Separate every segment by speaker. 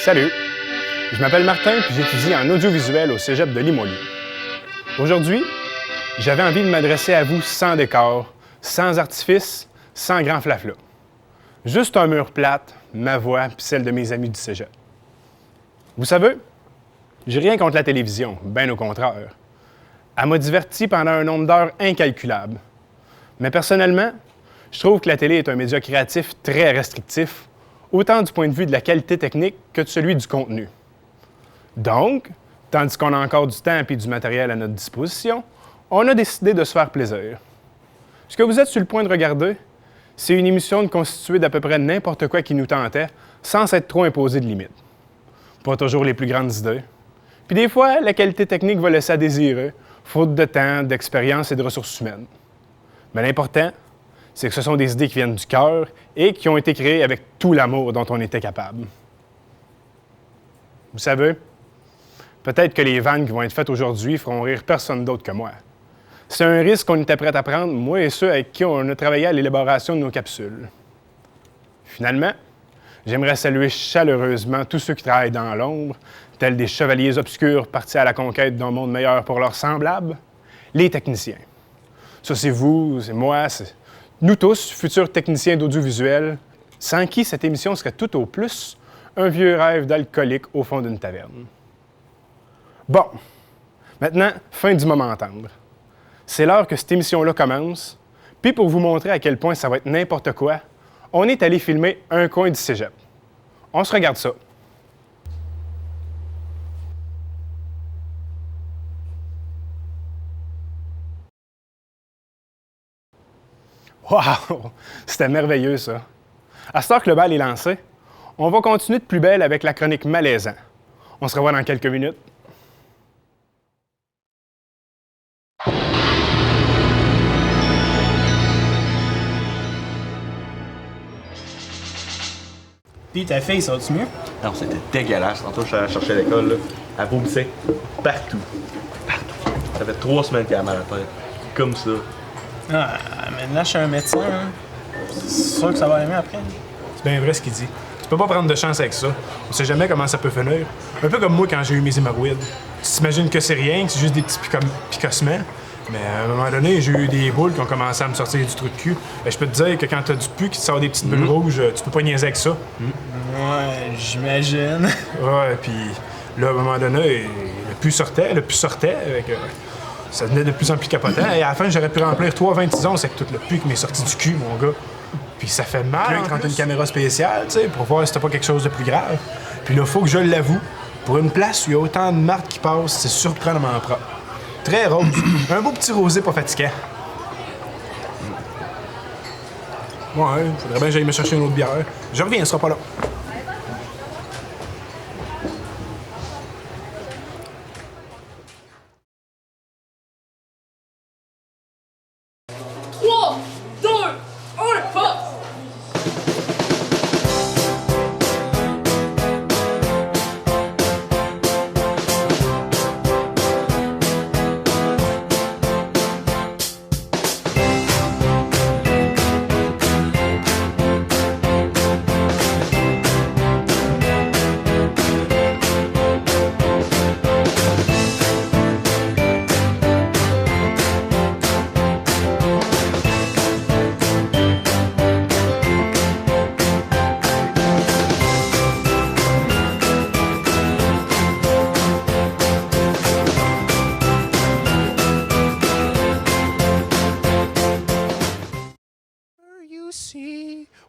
Speaker 1: Salut! Je m'appelle Martin puis j'étudie en audiovisuel au cégep de Limoilou. Aujourd'hui, j'avais envie de m'adresser à vous sans décor, sans artifice, sans grand flafla. Juste un mur plate, ma voix puis celle de mes amis du cégep. Vous savez, j'ai rien contre la télévision, bien au contraire. Elle m'a diverti pendant un nombre d'heures incalculable. Mais personnellement, je trouve que la télé est un média créatif très restrictif, autant du point de vue de la qualité technique que de celui du contenu. Donc, tandis qu'on a encore du temps et du matériel à notre disposition, on a décidé de se faire plaisir. Ce que vous êtes sur le point de regarder, c'est une émission constituée d'à peu près n'importe quoi qui nous tentait, sans s'être trop imposé de limites. Pas toujours les plus grandes idées. Puis des fois, la qualité technique va laisser à désirer, faute de temps, d'expérience et de ressources humaines. Mais l'important, c'est que ce sont des idées qui viennent du cœur et qui ont été créées avec tout l'amour dont on était capable. Vous savez, peut-être que les vannes qui vont être faites aujourd'hui feront rire personne d'autre que moi. C'est un risque qu'on était prêt à prendre, moi et ceux avec qui on a travaillé à l'élaboration de nos capsules. Finalement, j'aimerais saluer chaleureusement tous ceux qui travaillent dans l'ombre, tels des chevaliers obscurs partis à la conquête d'un monde meilleur pour leurs semblables, les techniciens. Ça, c'est vous, c'est moi, c'est nous tous, futurs techniciens d'audiovisuel, sans qui cette émission serait tout au plus un vieux rêve d'alcoolique au fond d'une taverne. Bon, maintenant, fin du moment tendre. C'est l'heure que cette émission-là commence, puis pour vous montrer à quel point ça va être n'importe quoi, on est allé filmer un coin du cégep. On se regarde ça. Wow! C'était merveilleux, ça. À cette heure que le bal est lancé, on va continuer de plus belle avec la chronique Malaisant. On se revoit dans quelques minutes.
Speaker 2: Puis ta fille, ça va-tu mieux?
Speaker 3: Non, c'était dégueulasse. Tantôt, je suis allé chercher à l'école, là. Elle vomissait partout. Partout. Ça fait 3 semaines qu'elle a mal à la tête. Comme ça.
Speaker 2: Ah, mais là, je suis un médecin, hein. C'est sûr que ça va aller mieux après.
Speaker 1: C'est bien vrai ce qu'il dit. Tu peux pas prendre de chance avec ça. On sait jamais comment ça peut finir. Un peu comme moi quand j'ai eu mes hémorroïdes. Tu t'imagines que c'est rien, que c'est juste des petits picossements. Mais à un moment donné, j'ai eu des boules qui ont commencé à me sortir du trou de cul. Et je peux te dire que quand t'as du pu qui te sort des petites bulles rouges, tu peux pas niaiser avec ça.
Speaker 2: Ouais, j'imagine.
Speaker 1: Ouais, puis là, à un moment donné, le pu sortait. Avec, ça devenait de plus en plus capotant. Et à la fin, j'aurais pu remplir 3 26 onces avec tout le pu qui m'est sorti du cul, mon gars. Puis ça fait mal quand t'as une caméra spéciale, tu sais, pour voir si t'as pas quelque chose de plus grave. Puis là, faut que je l'avoue, pour une place où il y a autant de marques qui passent, c'est surprenamment propre. Très rose. Un beau petit rosé pas fatigant. Ouais, faudrait bien que j'aille me chercher une autre bière. Je reviens, elle sera pas là.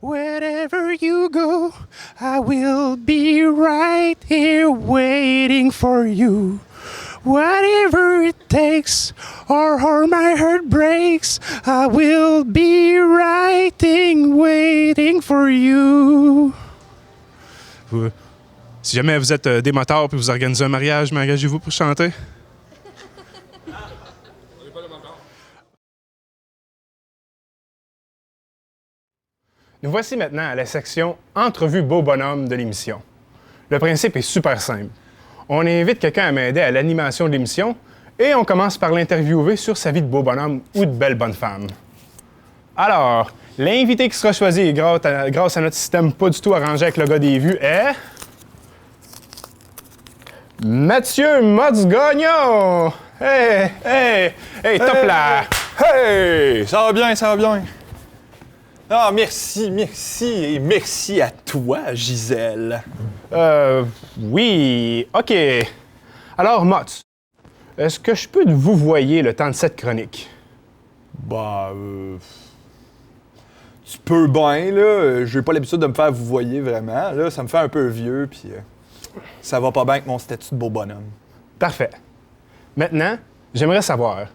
Speaker 4: Wherever you go, I will be right here waiting for you. Whatever it takes, or my heart breaks, I will be waiting for you. Si jamais vous êtes des motards et vous organisez un mariage, m'engagez-vous pour chanter?
Speaker 1: Nous voici maintenant à la section « Entrevue beau bonhomme » de l'émission. Le principe est super simple. On invite quelqu'un à m'aider à l'animation de l'émission et on commence par l'interviewer sur sa vie de beau bonhomme ou de belle bonne femme. Alors, l'invité qui sera choisi grâce à notre système pas du tout arrangé avec le gars des vues est... Mathieu Motz Gagnon! Hey, top là!
Speaker 5: Hey! Ça va bien, ça va bien. Ah, merci et merci à toi, Gisèle.
Speaker 1: Oui, OK. Alors, Motz, est-ce que je peux vous voyer le temps de cette chronique?
Speaker 5: Bah, tu peux bien, là. J'ai pas l'habitude de me faire vous voyer vraiment. Là, ça me fait un peu vieux, puis ça va pas bien avec mon statut de beau bonhomme.
Speaker 1: Parfait. Maintenant, j'aimerais savoir,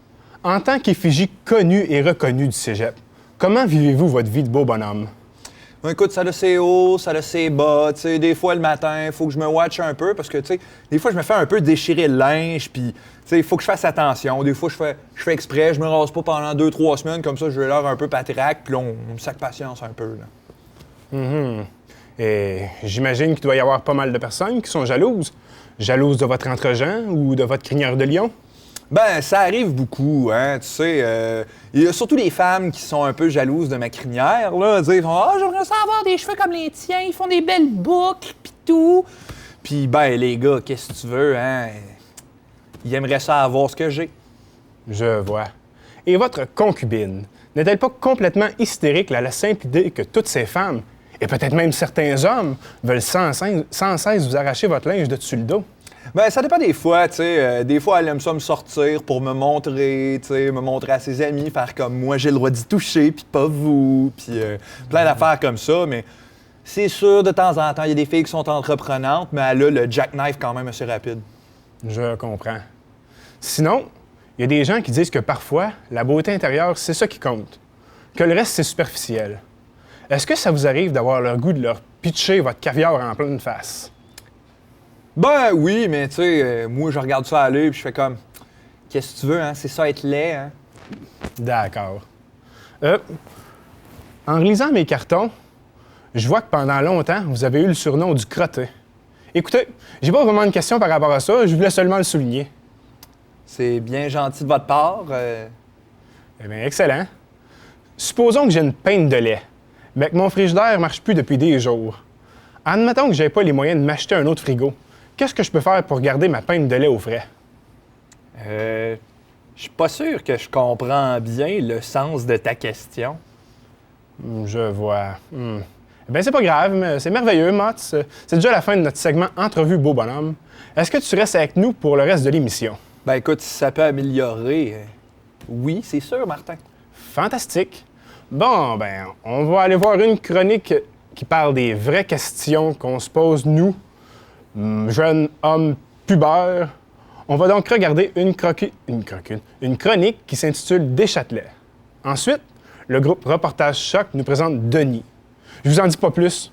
Speaker 1: en tant qu'effigie connue et reconnue du cégep, comment vivez-vous votre vie de beau bonhomme?
Speaker 5: Bon, écoute, ça a ses hauts, ça a ses bas. Tu sais, des fois, le matin, il faut que je me watch un peu parce que, tu sais, des fois, je me fais un peu déchirer le linge, puis, tu sais, il faut que je fasse attention. Des fois, je fais exprès, je me rase pas pendant 2-3 semaines, comme ça, j'ai l'air un peu patraque, puis là, on me sac patience un peu, là.
Speaker 1: Et j'imagine qu'il doit y avoir pas mal de personnes qui sont jalouses. Jalouses de votre entre-gens ou de votre crinière de lion?
Speaker 5: Ben, ça arrive beaucoup, hein, tu sais. Il y a surtout les femmes qui sont un peu jalouses de ma crinière, là. Ils disent « Ah, j'aimerais ça avoir des cheveux comme les tiens, ils font des belles boucles, pis tout. » Puis, ben, les gars, qu'est-ce que tu veux, hein? Ils aimeraient ça avoir ce que j'ai.
Speaker 1: Je vois. Et votre concubine n'est-elle pas complètement hystérique à la simple idée que toutes ces femmes, et peut-être même certains hommes, veulent sans cesse vous arracher votre linge de dessus le dos?
Speaker 5: Ben, ça dépend des fois, tu sais. Des fois, elle aime ça me sortir pour me montrer, tu sais, me montrer à ses amis, faire comme moi, j'ai le droit d'y toucher, puis pas vous, puis plein d'affaires comme ça. Mais c'est sûr, de temps en temps, il y a des filles qui sont entreprenantes, mais elle a le jackknife quand même assez rapide.
Speaker 1: Je comprends. Sinon, il y a des gens qui disent que parfois, la beauté intérieure, c'est ça qui compte, que le reste, c'est superficiel. Est-ce que ça vous arrive d'avoir le goût de leur pitcher votre caviar en pleine face?
Speaker 5: Ben oui, mais tu sais, moi, je regarde ça aller, puis je fais comme, qu'est-ce que tu veux, hein? C'est ça être laid, hein?
Speaker 1: D'accord. En lisant mes cartons, je vois que pendant longtemps, vous avez eu le surnom du crotté. Écoutez, j'ai pas vraiment une question par rapport à ça, je voulais seulement le souligner.
Speaker 5: C'est bien gentil de votre part.
Speaker 1: Eh bien, excellent. Supposons que j'ai une pinte de lait, mais que mon frigidaire marche plus depuis des jours. Admettons que j'ai pas les moyens de m'acheter un autre frigo. Qu'est-ce que je peux faire pour garder ma pinte de lait au frais?
Speaker 5: Je suis pas sûr que je comprends bien le sens de ta question.
Speaker 1: Je vois. Eh bien, c'est pas grave, mais c'est merveilleux, Motz. C'est déjà la fin de notre segment Entrevue Beau Bonhomme. Est-ce que tu restes avec nous pour le reste de l'émission?
Speaker 5: Ben écoute, si ça peut améliorer, oui, c'est sûr, Martin.
Speaker 1: Fantastique. Bon, ben, on va aller voir une chronique qui parle des vraies questions qu'on se pose, nous, jeunes hommes pubères. On va donc regarder une chronique qui s'intitule Deschâtelet. Ensuite, le groupe Reportage Choc nous présente Denis. Je vous en dis pas plus.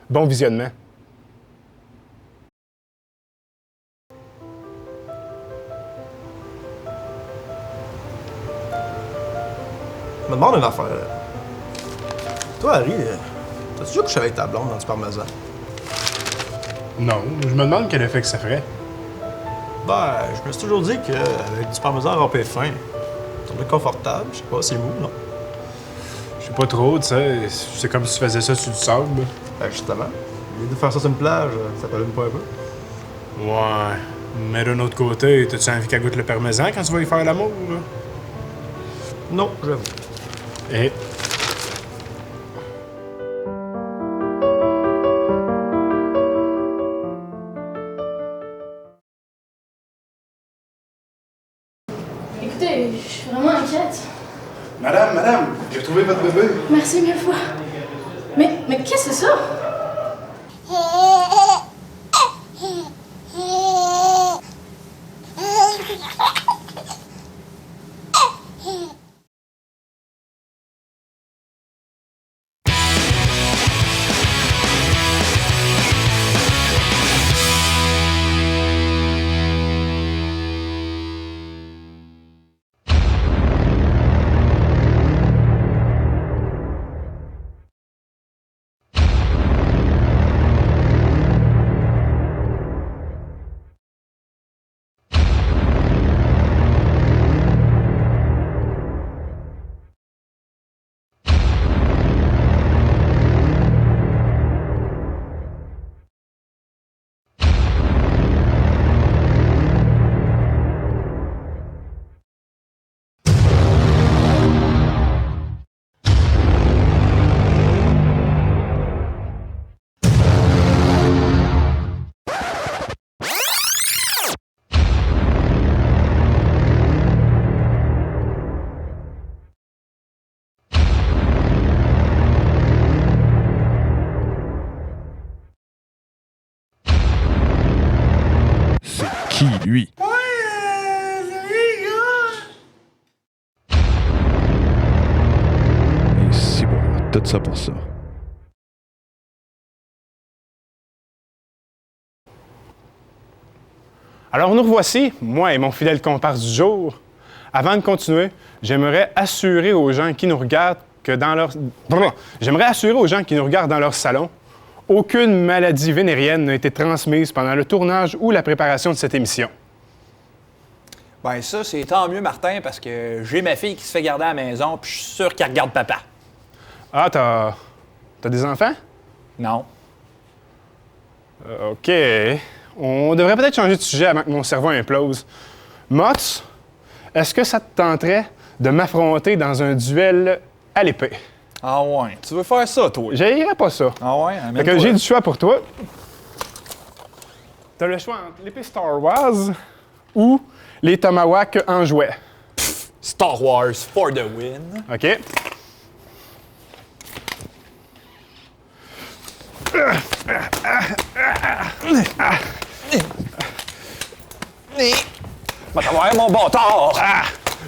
Speaker 1: Bon visionnement.
Speaker 2: Je me demande une affaire. Toi, Harry, t'as-tu déjà couché avec ta blonde dans du parmesan?
Speaker 1: Non, je me demande quel effet que ça ferait.
Speaker 2: Ben, je me suis toujours dit qu'avec du parmesan râpé fin, ça doit être confortable. Je sais pas, c'est mou, non?
Speaker 1: Je sais pas trop, tu sais. C'est comme si tu faisais ça sur du sable.
Speaker 2: Ben, justement. Au lieu de faire ça sur une plage, ça t'allume pas un peu?
Speaker 1: Ouais. Mais d'un autre côté, t'as-tu envie qu'elle goûte le parmesan quand tu vas y faire l'amour, là?
Speaker 2: Non, j'avoue.
Speaker 1: Et...
Speaker 6: Écoutez, je suis vraiment inquiète.
Speaker 4: Madame, j'ai retrouvé votre bébé.
Speaker 6: Merci mille fois. Mais qu'est-ce que c'est ça?
Speaker 4: lui. Et c'est bon, tout ça pour ça.
Speaker 1: Alors nous revoici, moi et mon fidèle comparse du jour. Avant de continuer, j'aimerais assurer aux gens qui nous regardent que dans leur... J'aimerais assurer aux gens qui nous regardent dans leur salon, aucune maladie vénérienne n'a été transmise pendant le tournage ou la préparation de cette émission.
Speaker 5: Ben ça, c'est tant mieux, Martin, parce que j'ai ma fille qui se fait garder à la maison, puis je suis sûr qu'elle regarde papa.
Speaker 1: Ah, t'as des enfants?
Speaker 5: Non.
Speaker 1: OK. On devrait peut-être changer de sujet avant que mon cerveau implose. Mots, est-ce que ça te tenterait de m'affronter dans un duel à l'épée?
Speaker 5: Ah ouais, tu veux faire ça, toi?
Speaker 1: J'haïrais pas ça.
Speaker 5: Ah ouais,
Speaker 1: Fait
Speaker 5: amène-toi.
Speaker 1: que j'ai du choix pour toi. T'as le choix entre l'épée Star Wars ou les tomahawks en jouet.
Speaker 5: Star Wars for the win.
Speaker 1: OK?
Speaker 5: Va t'avoir mon bâtard!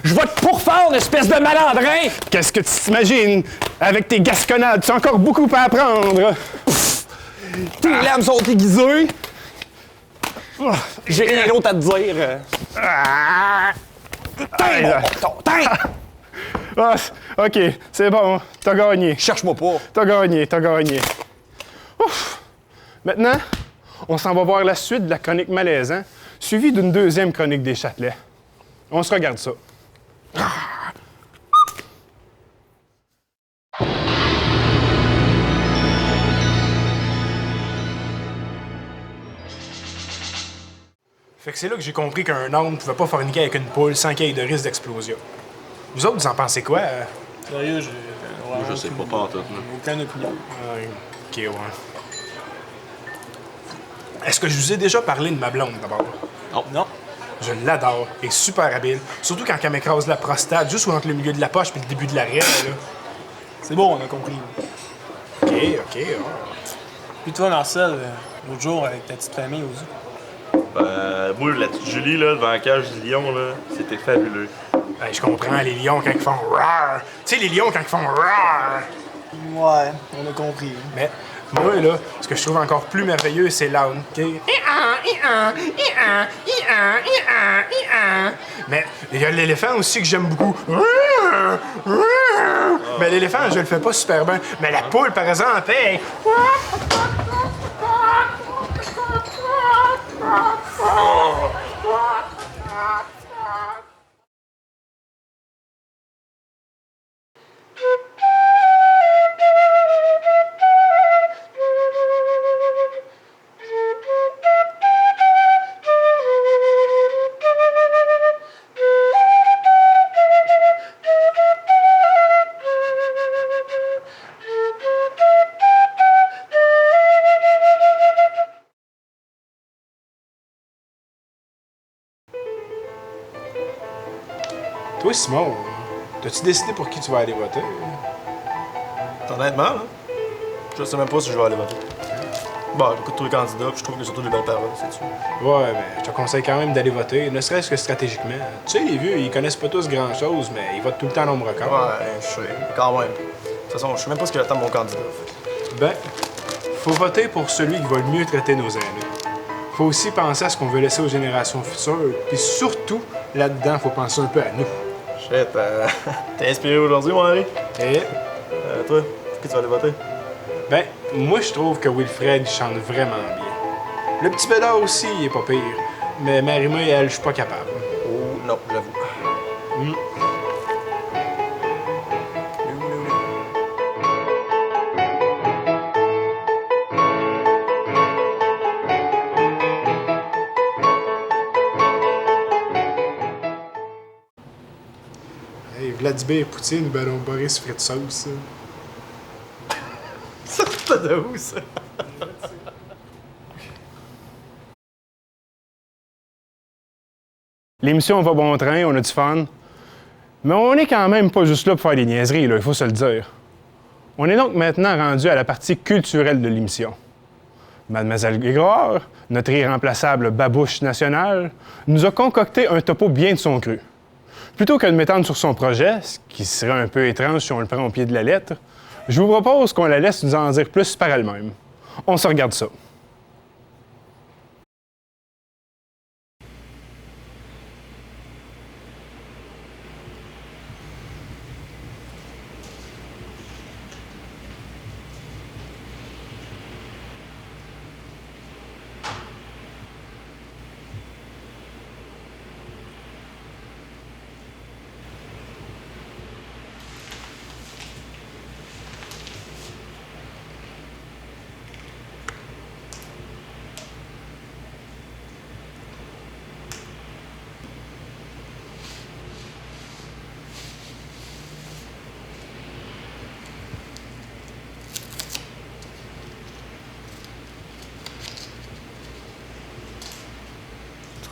Speaker 5: Je vais te pourfendre, espèce de malandrin!
Speaker 1: Qu'est-ce que tu t'imagines? Avec tes gasconnades, tu as encore beaucoup à apprendre.
Speaker 5: Tes lames sont aiguisées! J'ai rien d'autre à te dire. Tiens, mon bâton, tiens!
Speaker 1: Ah, OK, c'est bon, t'as gagné.
Speaker 5: Cherche-moi pas.
Speaker 1: T'as gagné, t'as gagné. Ouf. Maintenant, on s'en va voir la suite de la chronique malaisant, suivie d'une deuxième chronique des Châtelets. On se regarde ça. Fait que c'est là que j'ai compris qu'un homme ne pouvait pas forniquer avec une poule sans qu'il y ait de risque d'explosion. Vous autres, vous en pensez quoi?
Speaker 2: Sérieux,
Speaker 3: Moi, je sais pas tout.
Speaker 2: aucune opinion.
Speaker 1: OK, ouais. Est-ce que je vous ai déjà parlé de ma blonde, d'abord?
Speaker 2: Non.
Speaker 1: Je l'adore. Elle est super habile. Surtout quand elle m'écrase la prostate, juste entre le milieu de la poche et le début de l'arrière, là.
Speaker 2: C'est bon, on a compris.
Speaker 1: OK, OK.
Speaker 2: Puis toi, Marcel, l'autre jour, avec ta petite famille aussi.
Speaker 3: Moi, la petite Julie, là, devant la cage du lion, là, c'était fabuleux.
Speaker 1: Ben, je comprends, les lions quand ils font roar. Tu sais, les lions quand ils font roar.
Speaker 2: Ouais, on a compris.
Speaker 1: Mais moi, là, ce que je trouve encore plus merveilleux, c'est l'âne. OK? Mais il y a l'éléphant aussi que j'aime beaucoup. Mais l'éléphant, je le fais pas super bien. Mais la poule, par exemple, hey! Toi, Simon, t'as-tu décidé pour qui tu vas aller voter?
Speaker 2: Honnêtement, là, je sais même pas si je vais aller voter. Bon, j'écoute tous les candidats, puis je trouve que surtout des belles paroles, c'est sûr.
Speaker 1: Ouais, mais je te conseille quand même d'aller voter, ne serait-ce que stratégiquement. Tu sais, les vieux, ils connaissent pas tous grand-chose, mais ils votent tout le temps nombre record.
Speaker 2: Ouais, je sais, mais quand même. De toute façon, je sais même pas ce qu'il attend de mon candidat.
Speaker 1: Ben, faut voter pour celui qui va le mieux traiter nos aînés. Faut aussi penser à ce qu'on veut laisser aux générations futures, puis surtout, là-dedans, faut penser un peu à nous.
Speaker 2: Shit, t'es inspiré aujourd'hui, mon Henri?
Speaker 1: Et,
Speaker 2: Toi, pour qui tu vas aller voter?
Speaker 1: ben, moi, je trouve que Wilfred, il chante vraiment bien. Le petit Bédard aussi, il est pas pire. Mais Marie-May, elle, je suis pas capable.
Speaker 2: Oh, non, j'avoue.
Speaker 1: Hey, Vladimir Poutine, ballon Boris frites sauce.
Speaker 2: Pas de où, ça?
Speaker 1: L'émission va bon train, on a du fun. Mais on est quand même pas juste là pour faire des niaiseries, là, il faut se le dire. On est donc maintenant rendu à la partie culturelle de l'émission. Mademoiselle Grégoire, notre irremplaçable babouche nationale, nous a concocté un topo bien de son cru. Plutôt que de m'étendre sur son projet, ce qui serait un peu étrange si on le prend au pied de la lettre, je vous propose qu'on la laisse nous en dire plus par elle-même. On se regarde ça.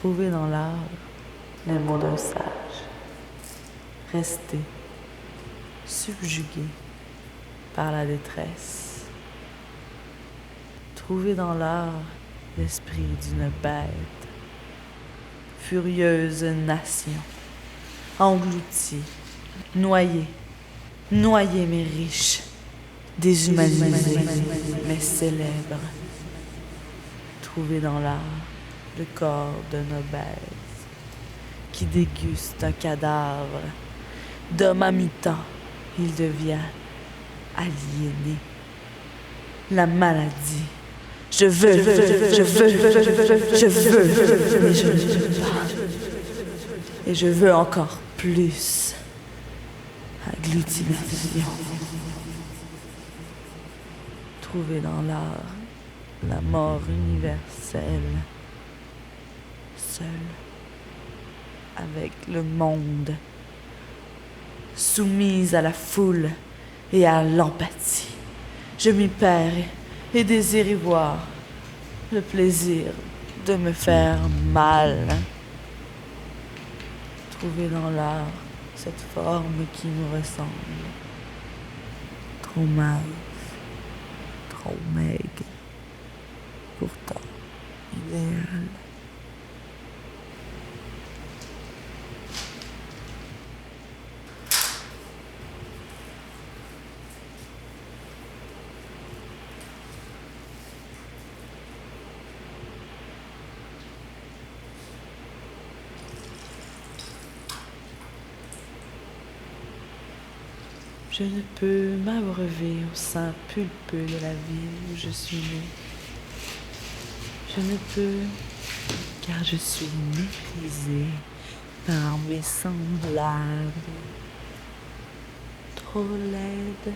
Speaker 7: Trouver dans l'art les mots d'un sage. Rester subjugué par la détresse. Trouver dans l'art l'esprit d'une bête. Furieuse nation, engloutie, noyée mais riche, déshumanisée mais célèbre. Trouver dans l'art le corps d'un obèse qui déguste un cadavre. D'homme à mi-temps, il devient aliéné. La maladie. Je veux, mais je ne veux pas. Et je veux encore plus. Agglutination. Trouver dans l'art la mort universelle. Seul, avec le monde, soumise à la foule et à l'empathie. Je m'y perds et désire y voir le plaisir de me faire mal. Trouver dans l'art cette forme qui me ressemble. Trop mince, trop maigre, pourtant idéal. Je ne peux m'abreuver au sein pulpeux de la ville où je suis née. Je ne peux, car je suis méprisée par mes semblables. Trop laide,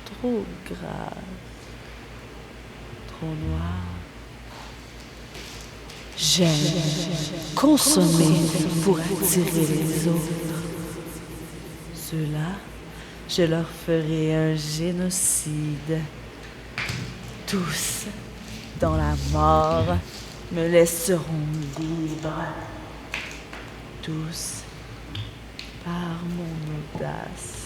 Speaker 7: trop grave, trop noire. J'aime consommer pour attirer les autres. Ceux-là, je leur ferai un génocide. Tous, dans la mort, me laisseront libre. Tous, par mon audace.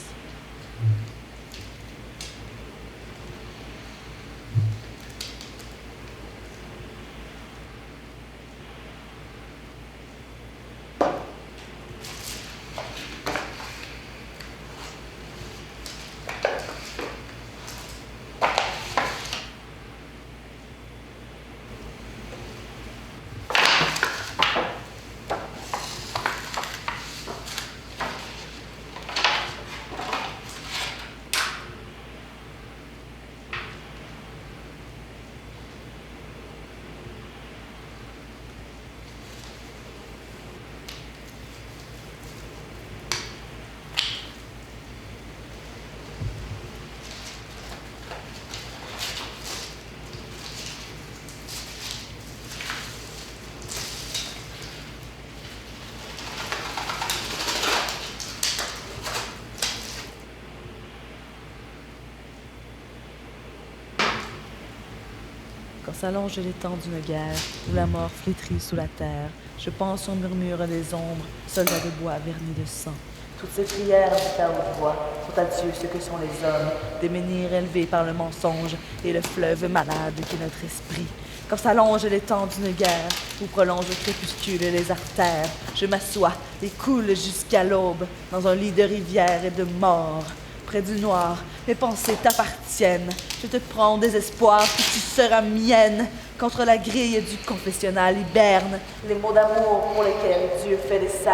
Speaker 7: Quand s'allonge l'étang d'une guerre, où la mort flétrit sous la terre, je pense au murmure des ombres, soldats de bois vernis de sang. Toutes ces prières du Père de voix sont à Dieu ce que sont les hommes, des menhirs élevés par le mensonge et le fleuve malade qui est notre esprit. Quand s'allonge les temps d'une guerre, ou prolonge au crépuscule les artères, je m'assois et coule jusqu'à l'aube dans un lit de rivière et de mort. Près du noir, mes pensées t'appartiennent. Je te prends au désespoir que tu seras mienne. Contre la grille du confessionnal hiberne les mots d'amour pour lesquels Dieu fait des scènes.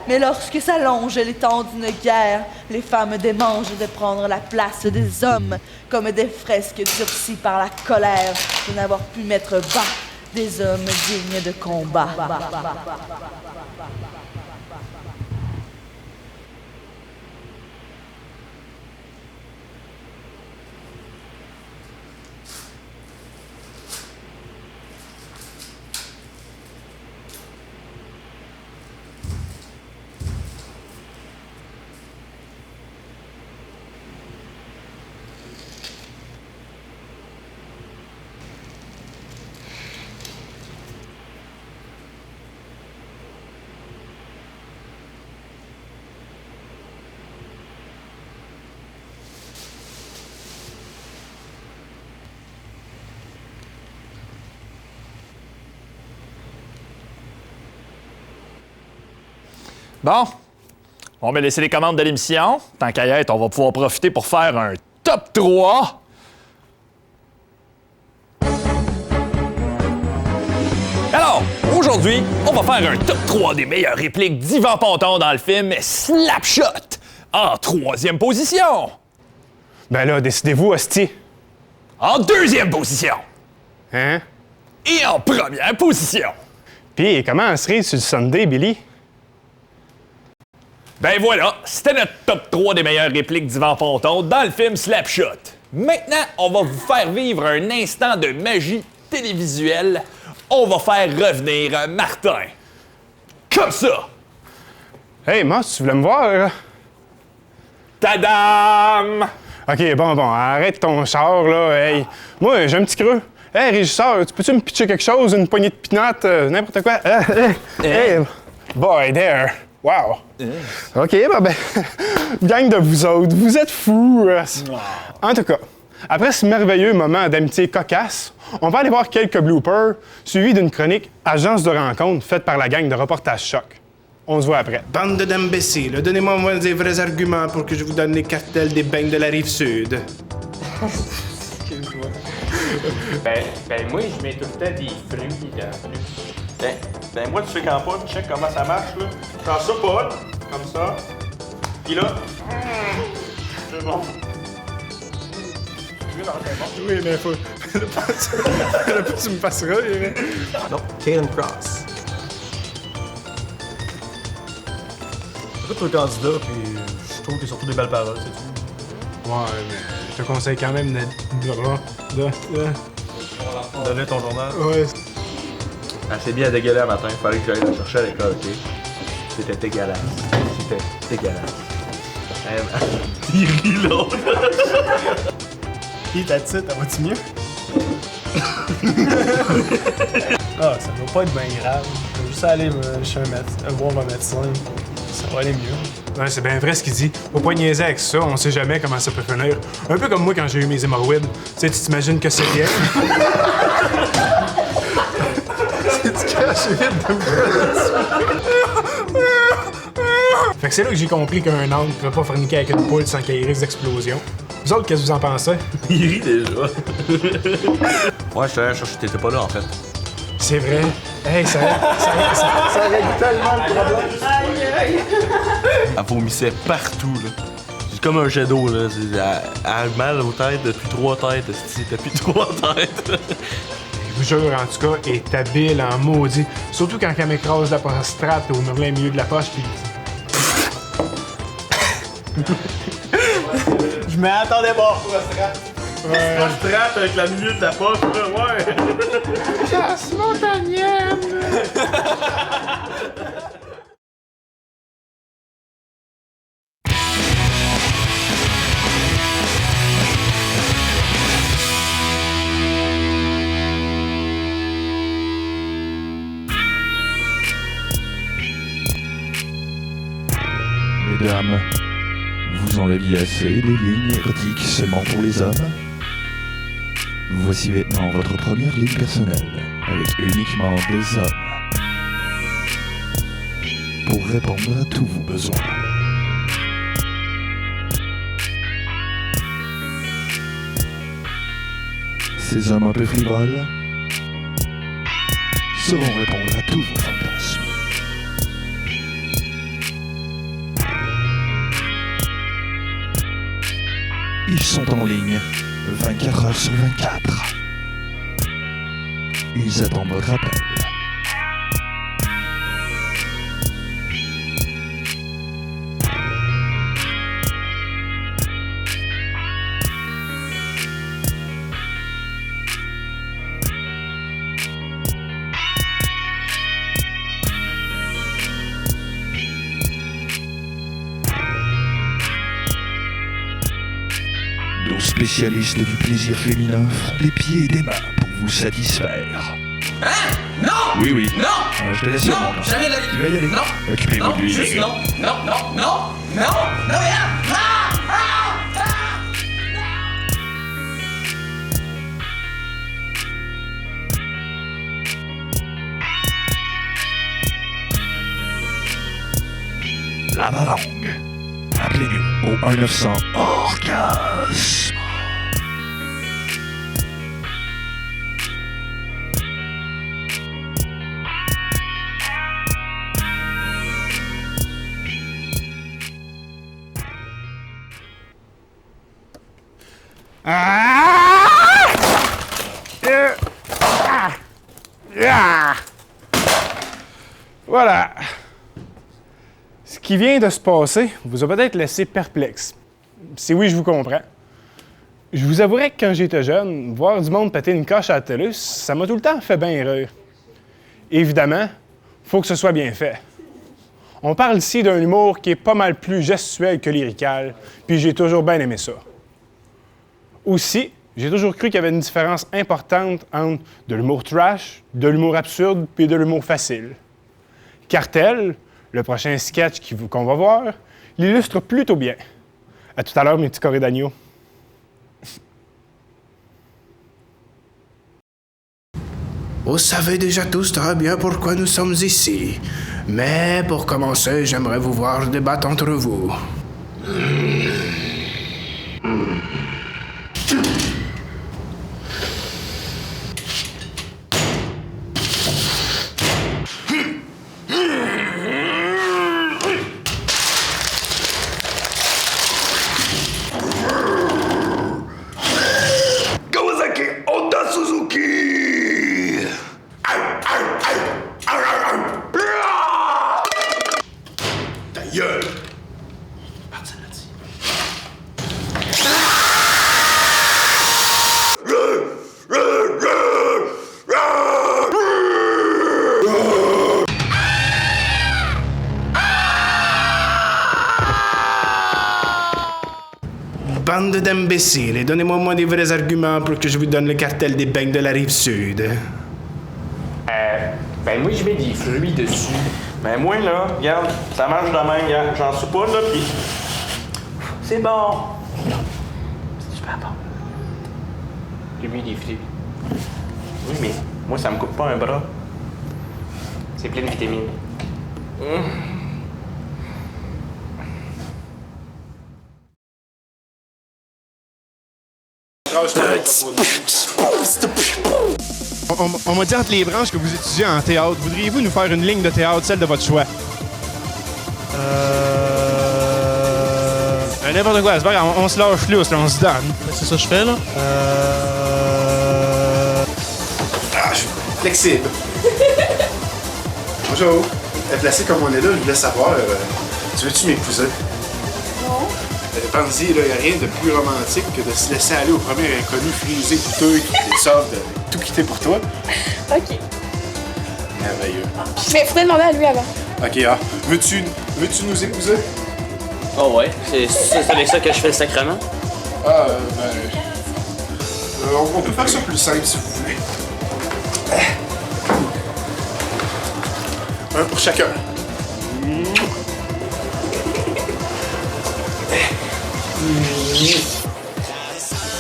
Speaker 7: Mais lorsque s'allongent les temps d'une guerre, les femmes démangent de prendre la place des hommes, comme des fresques durcies par la colère de n'avoir pu mettre bas des hommes dignes de combat.
Speaker 8: Bon, on va laisser les commandes de l'émission. Tant qu'à y être, on va pouvoir profiter pour faire un top 3. Alors, aujourd'hui, on va faire un top 3 des meilleures répliques d'Yvan Ponton dans le film Slapshot. En troisième position.
Speaker 1: Ben là, décidez-vous, hostie.
Speaker 8: En deuxième position.
Speaker 1: Hein?
Speaker 8: Et en première position.
Speaker 1: Puis, comment elle serait sur le Sunday, Billy?
Speaker 8: Ben voilà, c'était notre top 3 des meilleures répliques d'Yvan Ponton dans le film Slapshot. Maintenant, on va vous faire vivre un instant de magie télévisuelle. On va faire revenir Martin. Comme ça.
Speaker 1: Hey, Moss, tu voulais me voir, là?
Speaker 8: Tadam!
Speaker 1: OK, bon, arrête ton char, là. Hey, moi, j'ai un petit creux. Hey, régisseur, tu peux-tu me pitcher quelque chose? Une poignée de pinottes, n'importe quoi? Hey, boy, there. Wow. OK, ben, gang de vous autres, vous êtes fous. En tout cas, après ce merveilleux moment d'amitié cocasse, on va aller voir quelques bloopers, suivis d'une chronique Agence de rencontre faite par la gang de Reportage Choc. On se voit après.
Speaker 4: Bande d'imbéciles, donnez-moi des vrais arguments pour que je vous donne les cartels des beignes de la Rive-Sud.
Speaker 3: Ben moi, je mets tout le temps des fruits là. Ben moi, tu sais quand pas, check comment ça marche, là. Prends ça, Paul, comme ça. Puis là, c'est bon.
Speaker 1: Oui, mais faut. Là, tu me passeras.
Speaker 2: Non, Caden Cross. Écoute le candidat, puis je trouve qu'il y a surtout des belles paroles, c'est tout.
Speaker 1: Ouais, mais je te conseille quand même de.
Speaker 2: Donner ton journal.
Speaker 1: Ouais.
Speaker 3: Elle s'est bien dégueulée un matin, fallait que j'aille la chercher à l'école, OK? C'était dégueulasse. C'était dégueulasse. Il rit l'autre.
Speaker 2: Pis ta petite, elle va-tu mieux? Ah, ça doit pas être bien grave. Je vais juste aller chez voir un médecin. Ça va aller mieux.
Speaker 1: Ouais, c'est bien vrai ce qu'il dit. Faut pas niaiser avec ça, on sait jamais comment ça peut finir. Un peu comme moi quand j'ai eu mes hémorroïdes. Tu sais, tu t'imagines que c'est bien. C'est du cache vite de me Fait que c'est là que j'ai compris qu'un âne ne pouvait pas forniquer avec une poule sans qu'il y ait risque d'explosion. Vous autres, qu'est-ce que vous en pensez?
Speaker 3: Il rit déjà. Ouais, je t'allais chercher, t'étais pas là en fait.
Speaker 1: C'est vrai. Hey, ça règle tellement le problème.
Speaker 3: Elle vomissait partout, là. C'est comme un jet d'eau, là. Elle a mal aux têtes depuis 3 têtes, depuis 3 têtes.
Speaker 1: Je vous jure, en tout cas, est habile en maudit. Surtout quand elle m'écrase la prostate au plein milieu de la poche, puis...
Speaker 2: Je m'attendais pas. La strate avec la milieu de la poche, là, ouais.
Speaker 1: Chasse montagnienne!
Speaker 9: Mesdames, vous en aviez assez des lignes érotiques seulement pour les hommes? Voici maintenant votre première ligne personnelle, avec uniquement des hommes. Pour répondre à tous vos besoins. Ces hommes un peu frivoles sauront répondre à tous vos fantasmes. Ils sont en ligne 24 heures sur 24. Ils attendent votre appel. Nos spécialistes du plaisir féminin font des pieds et des mains pour vous satisfaire.
Speaker 10: Hein? Non!
Speaker 9: Oui, oui.
Speaker 10: Non!
Speaker 9: Je te laisse le
Speaker 10: Non!
Speaker 9: monde.
Speaker 10: Jamais de la vie!
Speaker 9: Tu vas y aller.
Speaker 10: Non!
Speaker 9: Occupez-vous
Speaker 10: Non!
Speaker 9: de lui.
Speaker 10: Juste
Speaker 9: les gars.
Speaker 10: non! Non! Non! Non! Non! Non! Rien! Ah! Ah! Ah!
Speaker 9: Lama longue. Appelez-nous au 1-900 orgasme.
Speaker 1: Voilà. Ce qui vient de se passer vous a peut-être laissé perplexe. Si oui, je vous comprends. Je vous avouerai que quand j'étais jeune, voir du monde péter une coche à la télé, ça m'a tout le temps fait bien rire. Évidemment, faut que ce soit bien fait. On parle ici d'un humour qui est pas mal plus gestuel que lyrical, puis j'ai toujours bien aimé ça. Aussi, j'ai toujours cru qu'il y avait une différence importante entre de l'humour trash, de l'humour absurde, puis de l'humour facile. Cartel, le prochain sketch qu'on va voir, l'illustre plutôt bien. À tout à l'heure, mes petits corées d'agneau.
Speaker 4: Vous savez déjà tous très bien pourquoi nous sommes ici. Mais pour commencer, j'aimerais vous voir débattre entre vous.
Speaker 11: Kawasaki Honda Suzuki. Ta gueule. Parti là-dessus.
Speaker 4: Bande d'imbéciles, et donnez-moi moins des vrais arguments pour que je vous donne le cartel des beignes de la Rive-Sud.
Speaker 3: Ben moi, je mets des fruits dessus. Ben moi, là, regarde, ça marche de même, regarde. J'en suis pas, là, pis... C'est bon. C'est super bon. J'ai mis des fruits. Oui, mais moi, ça me coupe pas un bras. C'est plein de vitamines.
Speaker 1: On m'a dit entre les branches que vous étudiez en théâtre. Voudriez-vous nous faire une ligne de théâtre, celle de votre choix? N'importe quoi, c'est pas grave, on se lâche lousse, là, on se donne.
Speaker 2: C'est ça que je fais, là.
Speaker 4: Je suis flexible. Bonjour. Placé comme on est là, je voulais savoir, tu veux-tu m'épouser?
Speaker 6: Non.
Speaker 4: Pense-y, il n'y a rien de plus romantique que de se laisser aller au premier inconnu frisé, douteux, qui décide de tout quitter pour toi.
Speaker 6: Ok.
Speaker 4: Merveilleux.
Speaker 6: Mais faudrait demander à lui avant.
Speaker 4: Ok, veux-tu nous épouser?
Speaker 12: Oh ouais, c'est avec ça que je fais le sacrement.
Speaker 4: On peut faire ça plus simple si vous voulez. Un pour chacun.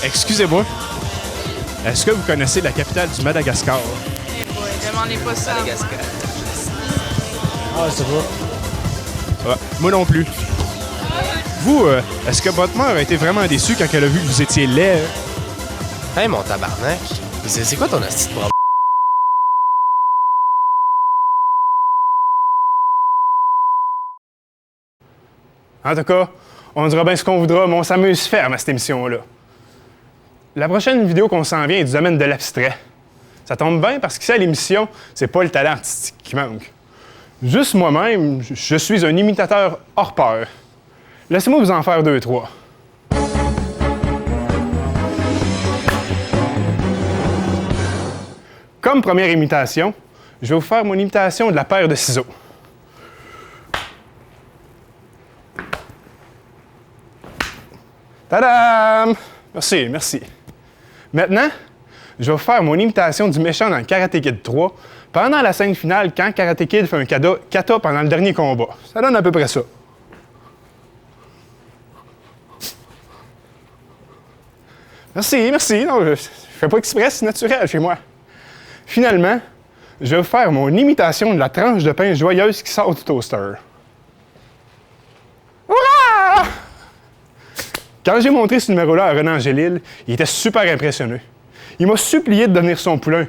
Speaker 4: Excusez-moi. Est-ce que vous connaissez la capitale du Madagascar?
Speaker 7: Demandez pas ça. Madagascar.
Speaker 4: Ah, c'est vrai. Ouais, moi non plus. Vous, est-ce que votre mère a été vraiment déçue quand elle a vu que vous étiez laid?
Speaker 13: Hey, mon tabarnak. C'est quoi ton astuce de problème?
Speaker 1: En tout cas, on dira bien ce qu'on voudra, mais on s'amuse ferme à cette émission-là. La prochaine vidéo qu'on s'en vient est du domaine de l'abstrait. Ça tombe bien parce que ça, l'émission, c'est pas le talent artistique qui manque. Juste moi-même, je suis un imitateur hors pair. Laissez-moi vous en faire 2-3. Comme première imitation, je vais vous faire mon imitation de la paire de ciseaux. Tadam! Merci, merci. Maintenant, je vais vous faire mon imitation du méchant dans Karate Kid 3 pendant la scène finale quand Karate Kid fait un kata pendant le dernier combat. Ça donne à peu près ça. Merci, merci. Non, je fais pas exprès, c'est naturel chez moi. Finalement, je vais vous faire mon imitation de la tranche de pain joyeuse qui sort du toaster. Hurrah! Quand j'ai montré ce numéro-là à Renan Angélil, il était super impressionné. Il m'a supplié de devenir son poulain.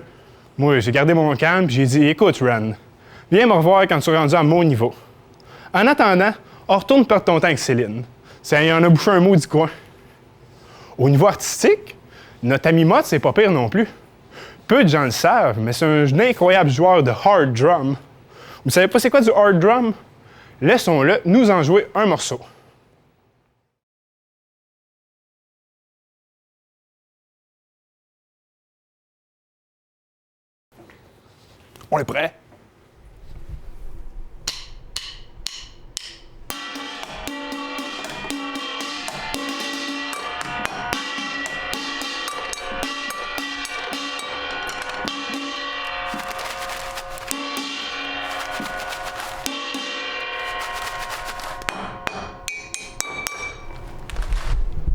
Speaker 1: Moi, j'ai gardé mon calme et j'ai dit « Écoute, Ren, viens me revoir quand tu seras rendu à mon niveau. En attendant, on retourne perdre ton temps avec Céline. Ça y en a bouché un mot du coin. » Au niveau artistique, notre ami Mott, c'est pas pire non plus. Peu de gens le savent, mais c'est un incroyable joueur de hard drum. Vous savez pas c'est quoi du hard drum? Laissons-le nous en jouer un morceau. On est prêt?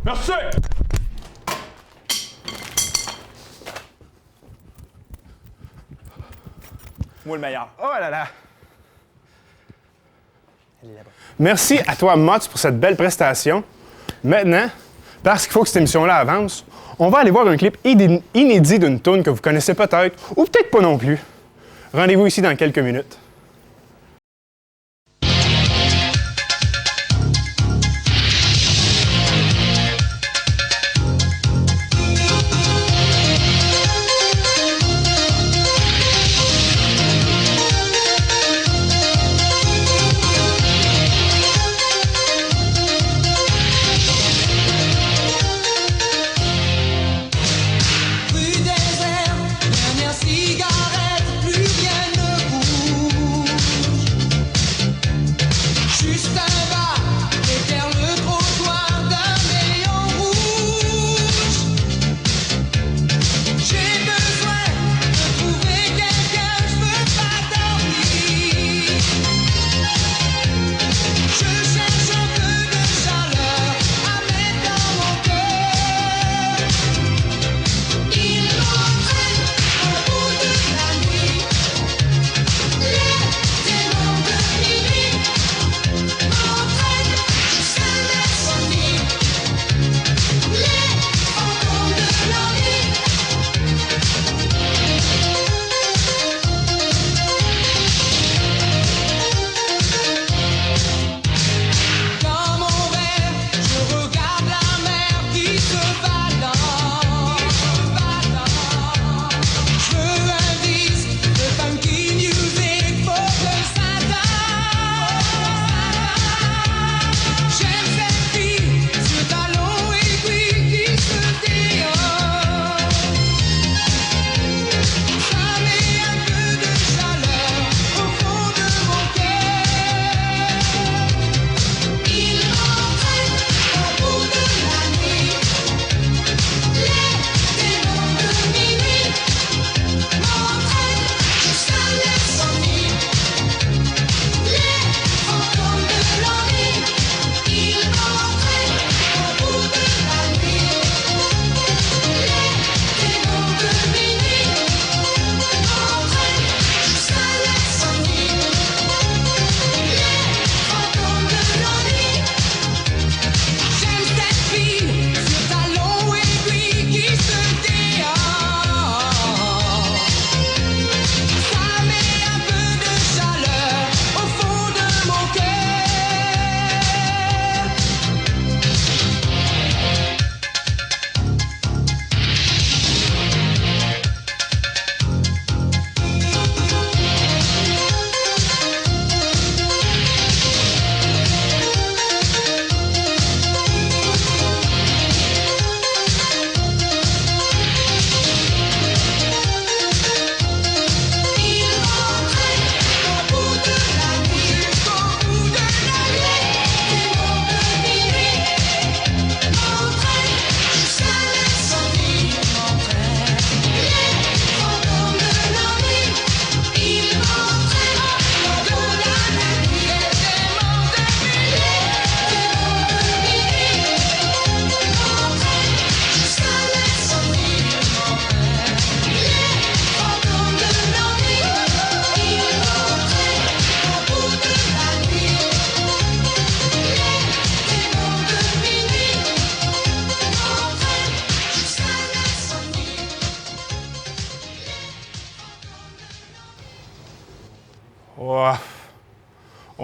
Speaker 8: Merci! Moi le meilleur.
Speaker 1: Oh là là! Merci à toi, Mott, pour cette belle prestation. Maintenant, parce qu'il faut que cette émission-là avance, on va aller voir un clip inédit d'une toune que vous connaissez peut-être, ou peut-être pas non plus. Rendez-vous ici dans quelques minutes.
Speaker 10: Rue désert, dernière cigarette, plus rien ne bouge.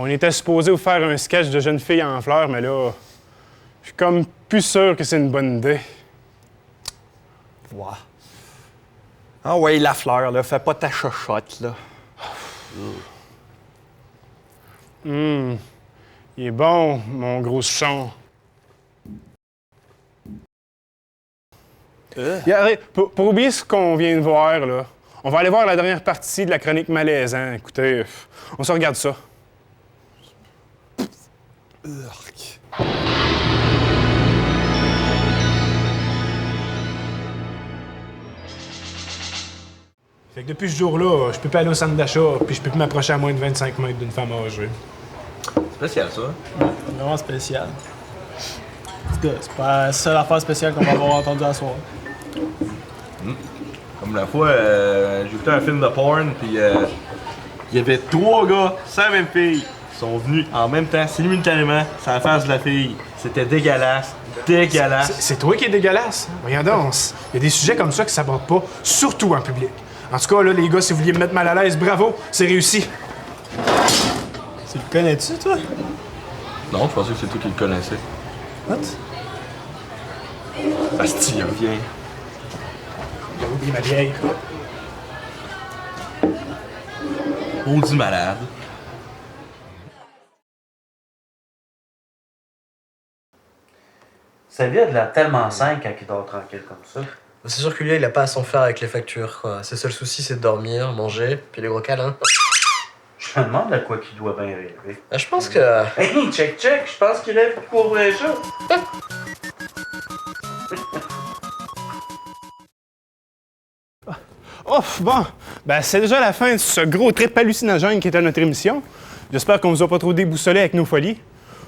Speaker 1: On était supposé vous faire un sketch de jeune fille en fleurs, mais là, je suis comme plus sûr que c'est une bonne idée.
Speaker 5: Ouais. Ah ouais, la fleur, là, fais pas ta chochotte, là.
Speaker 1: Il est bon, mon gros son. Pour oublier ce qu'on vient de voir, là, on va aller voir la dernière partie de la chronique malaisant. Écoutez, on se regarde ça.
Speaker 4: Fait que depuis ce jour-là, je peux pas aller au centre d'achat, puis je peux plus m'approcher à moins de 25 mètres d'une femme âgée.
Speaker 2: Spécial, ça.
Speaker 14: Vraiment spécial. En tout cas, c'est pas la seule affaire spéciale qu'on va avoir entendue à soir.
Speaker 3: Comme la fois, j'ai écouté un film de porn, puis il y avait 3 gars, sans la même fille, qui sont venus en même temps, simultanément, sur la face de la fille. C'était dégueulasse. Dégueulasse.
Speaker 4: C'est toi qui es dégueulasse. Voyons donc, il y a des sujets comme ça qui s'abordent pas, surtout en public. En tout cas, là, les gars, si vous vouliez me mettre mal à l'aise, bravo, c'est réussi.
Speaker 14: Tu le connais-tu, toi?
Speaker 3: Non, je pensais que c'est toi qui le connaissais.
Speaker 14: What?
Speaker 3: Asti, il revient.
Speaker 4: J'ai oublié ma vieille.
Speaker 3: Maudit malade.
Speaker 15: Sa vie a de l'air tellement simple quand il dort tranquille comme ça.
Speaker 13: C'est sûr que lui, il a pas à s'en faire avec les factures, quoi. Ses seuls soucis, c'est de dormir, manger, puis les gros câlins.
Speaker 15: Je me demande à quoi qu'il doit bien rêver.
Speaker 13: Je pense que...
Speaker 15: Hey, check, je pense qu'il rêve pour couvrir ça.
Speaker 1: Oh, bon, ben c'est déjà la fin de ce gros trip hallucinogène qui était notre émission. J'espère qu'on vous a pas trop déboussolé avec nos folies.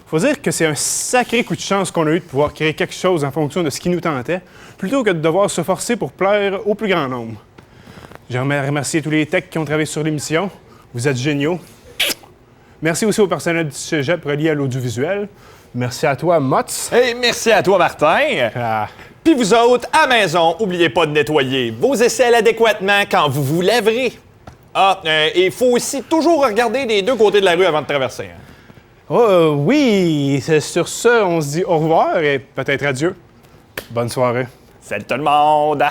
Speaker 1: Faut dire que c'est un sacré coup de chance qu'on a eu de pouvoir créer quelque chose en fonction de ce qui nous tentait, plutôt que de devoir se forcer pour plaire au plus grand nombre. J'aimerais remercier tous les techs qui ont travaillé sur l'émission. Vous êtes géniaux. Merci aussi au personnel du cégep relié à l'audiovisuel. Merci à toi, Motz.
Speaker 8: Et merci à toi, Martin. Puis vous autres, à maison, n'oubliez pas de nettoyer vos aisselles adéquatement quand vous vous laverez. Et il faut aussi toujours regarder des deux côtés de la rue avant de traverser. Hein.
Speaker 1: Oh, oui, c'est sur ce, on se dit au revoir et peut-être adieu. Bonne soirée.
Speaker 8: Salut tout le monde!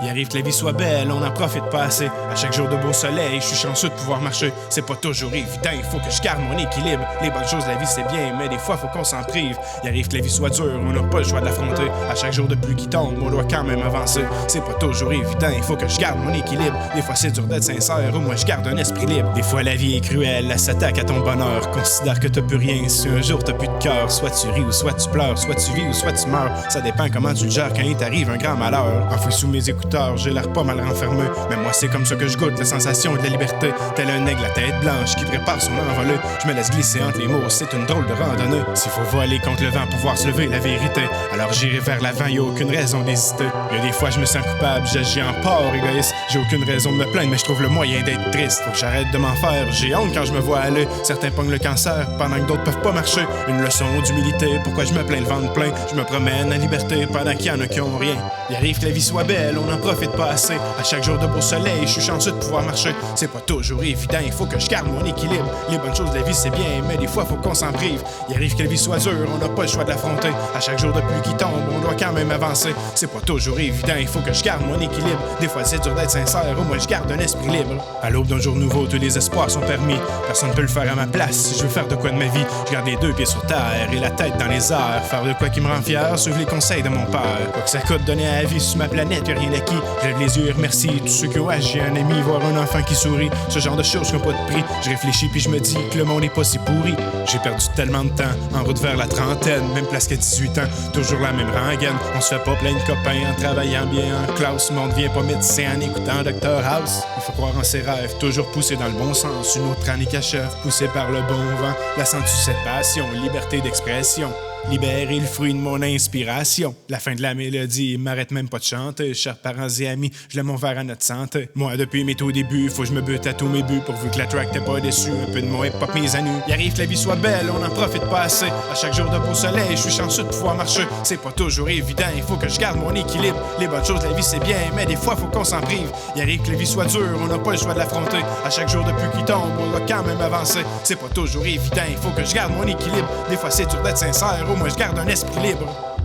Speaker 4: Il arrive que la vie soit belle, on n'en profite pas assez. À chaque jour de beau soleil, je suis chanceux de pouvoir marcher. C'est pas toujours évident, il faut que je garde mon équilibre. Les bonnes choses de la vie, c'est bien, mais des fois, faut qu'on s'en prive. Il arrive que la vie soit dure, on n'a pas le choix de l'affronter. À chaque jour de pluie qui tombe, on doit quand même avancer. C'est pas toujours évident, il faut que je garde mon équilibre. Des fois, c'est dur d'être sincère, ou moi, je garde un esprit libre. Des fois, la vie est cruelle, elle s'attaque à ton bonheur. Considère que t'as plus rien si un jour t'as plus de cœur. Soit tu ris ou soit tu pleures, soit tu vis ou soit tu meurs. Ça dépend comment tu le gères quand il t'arrive un grand malheur. Enfoui sous mes écouteurs, j'ai l'air pas mal renfermé. Mais moi, c'est comme ça que je goûte la sensation de la liberté. Tel un aigle à tête blanche qui prépare son envolée. Je me laisse glisser entre les mots, c'est une drôle de randonnée. S'il faut voler contre le vent, pouvoir se lever la vérité, alors j'irai vers l'avant, y a aucune raison d'hésiter. Y a des fois, je me sens coupable, j'agis en porc égoïste. J'ai aucune raison de me plaindre, mais je trouve le moyen d'être triste. Faut que j'arrête de m'en faire, j'ai honte quand je me vois aller. Certains pognent le cancer, pendant que d'autres peuvent pas marcher. Une leçon d'humilité, pourquoi je me plains le ventre plein. Je me promène à liberté, pendant qu'il y en a qui ont rien. Il arrive que la vie soit belle, on n'en profite pas assez. À chaque jour de beau soleil, je suis chanceux de pouvoir marcher. C'est pas toujours évident, il faut que je garde mon équilibre. Les bonnes choses de la vie, c'est bien, mais des fois, faut qu'on s'en prive. Il arrive que la vie soit dure, on n'a pas le choix de l'affronter. À chaque jour de pluie qui tombe, on doit quand même avancer. C'est pas toujours évident, il faut que je garde mon équilibre. Des fois, c'est dur d'être sincère, au moins je garde un esprit libre. À l'aube d'un jour nouveau, tous les espoirs sont permis. Personne ne peut le faire à ma place. Si je veux faire de quoi de ma vie, je garde les deux pieds sur terre et la tête dans les airs. Faire de quoi qui me rend fier, suivre les conseils de mon père. Quoi que ça coûte, donner à la vie sur ma planète, y'a rien d'acquis. Je lève les yeux et remercie tous ceux qui ont agi, un ami, voir un enfant qui sourit. Ce genre de choses qui n'ont pas de prix. Je réfléchis puis je me dis que le monde est pas si pourri. J'ai perdu tellement de temps, en route vers la trentaine, même place qu'à 18 ans, toujours la même rengaine. On se fait pas plein de copains en travaillant bien en classe. Le monde devient pas médecin en écoutant Dr House. Il faut croire en ses rêves, toujours poussé dans le bon sens. Une autre année qu'achève, poussé par le bon vent. La sens-tu cette passion, liberté d'expression. libérer le fruit de mon inspiration. La fin de la mélodie m'arrête même pas de chanter. Chers parents et amis, je lève mon verre à notre santé. Moi, depuis mes tout débuts, faut que je me bute à tous mes buts pourvu que la track t'es pas déçu. Un peu de mon hip-hop mise à nu. Il arrive que la vie soit belle, on en profite pas assez. À chaque jour de beau soleil, je suis chanceux de pouvoir marcher. C'est pas toujours évident, il faut que je garde mon équilibre. Les bonnes choses de la vie c'est bien, mais des fois faut qu'on s'en prive. Il arrive que la vie soit dure, on n'a pas le choix de l'affronter. À chaque jour depuis qu'il tombe, on va quand même avancer. C'est pas toujours évident, il faut que je garde mon équilibre. Des fois c'est dur d'être sincère, au moins je garde un esprit libre.